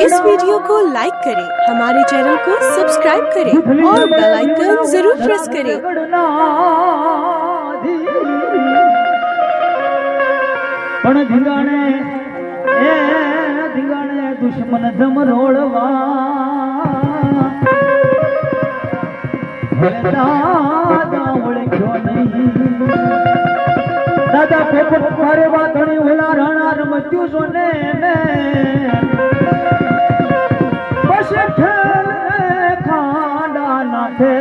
इस वीडियो को लाइक करें, हमारे चैनल को सब्सक्राइब करें और बेल आइकन जरूर प्रेस करें। पण धींगाणे दुश्मन जम रोड़वा दादा ओळख्यो नहीं दादा पोपट मारे वातणी ओला राणा रमत्यो सोने बस ठेल खांडा नाथे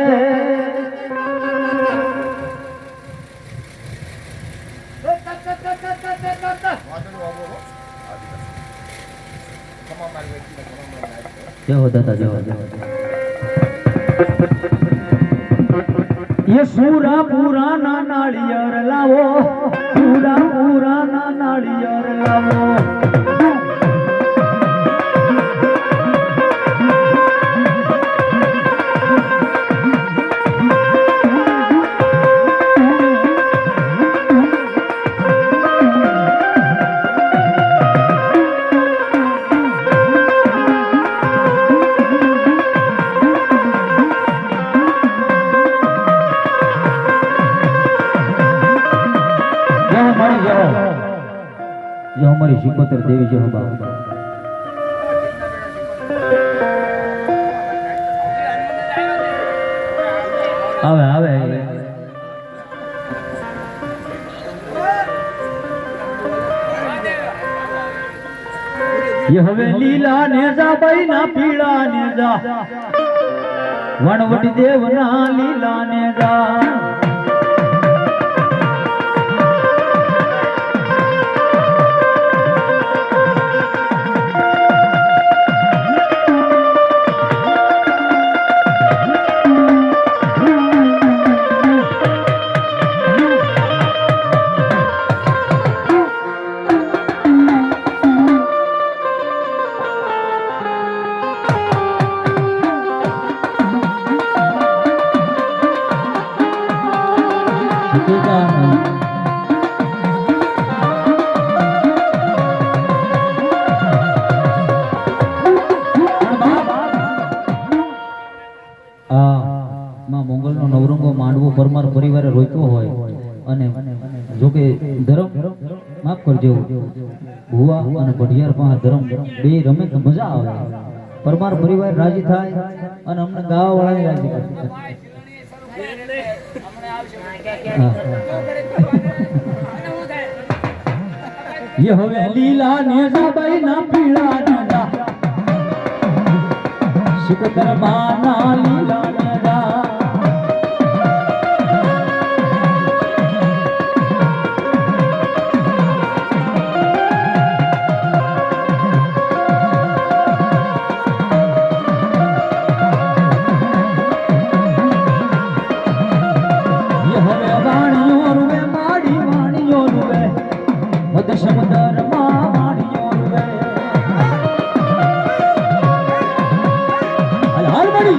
क्या होता था जो ये सूरा पुराना नालियर लावो पूरा पुराना नालियर लावो जो हमारी शिकोतर देवी जो हम आवे आवे ये हवे लीला नेजा भाई ना पीला नेजा वनवटी देव ना लीला नेजा પરમાર પરિવારે રોક્યો હોય અને જો કે ધર્મ માફ કરજો ભુવા અને ભડિયાર પાસે ધર્મ બે રમે તો મજા આવે પરમાર પરિવાર રાજી થાય અને અમને ગાવા વાળા રાજી કરે ये होवे लीला नेजा बाई ना पीला नेजा शिकोतर माना लीला नेजा समुदर माणियो रे हाल बड़ी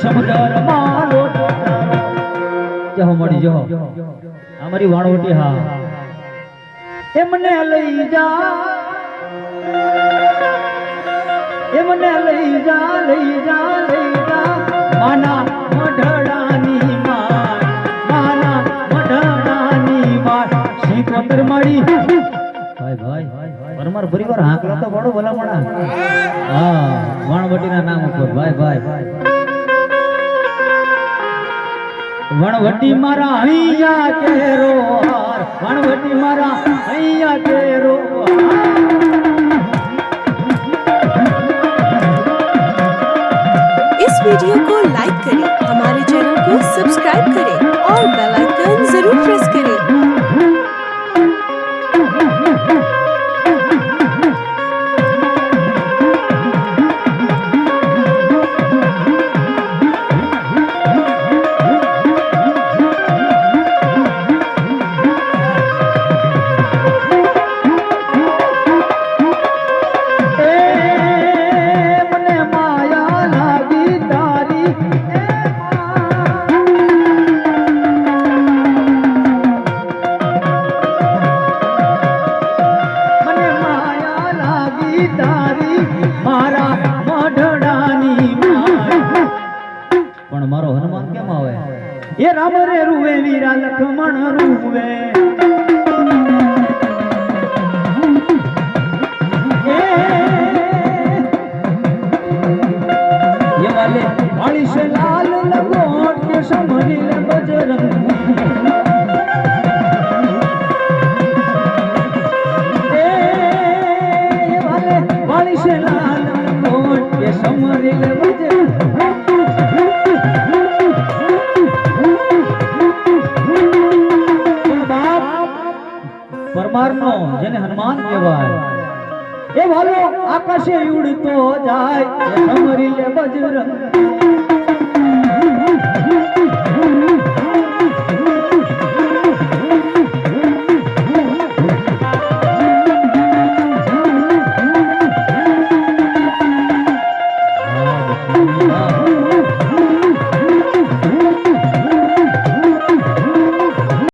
समुदर मालो जो मड़ी जो हमारी वाणवटी हा एमने लई जा एमने लई जा लई जा लई जा माना मढड़ानी माना मढड़ानी मार शिकोतर मड़ी भाई भाई परमार परिवार हाकला तो बड़ो भला मणा हां वाणवटी ना नाम पर भाई भाई वणवटी मारा हैया केरो हार वणवटी मारा हैया केरो हार वीडियो को लाइक करें, हमारे चैनल को सब्सक्राइब करें और बेल आइकन जरूर प्रेस करें। પણ મારો હનુમાન કેમ આવે? એ રામ રે રૂવે વીરા લખમણ રૂવે, એ વાલે વાળી છે લાલ લગોટ કે સમરી લે બજરંગી, એ વાલે વાળી છે લાલ લગોટ કે સમરી લે બજરંગી। પરમારનો જેને હનુમાન કહેવાય, એ વાલો આકાશે ઉડતો જાય, એ સમરી લે બજરંગ।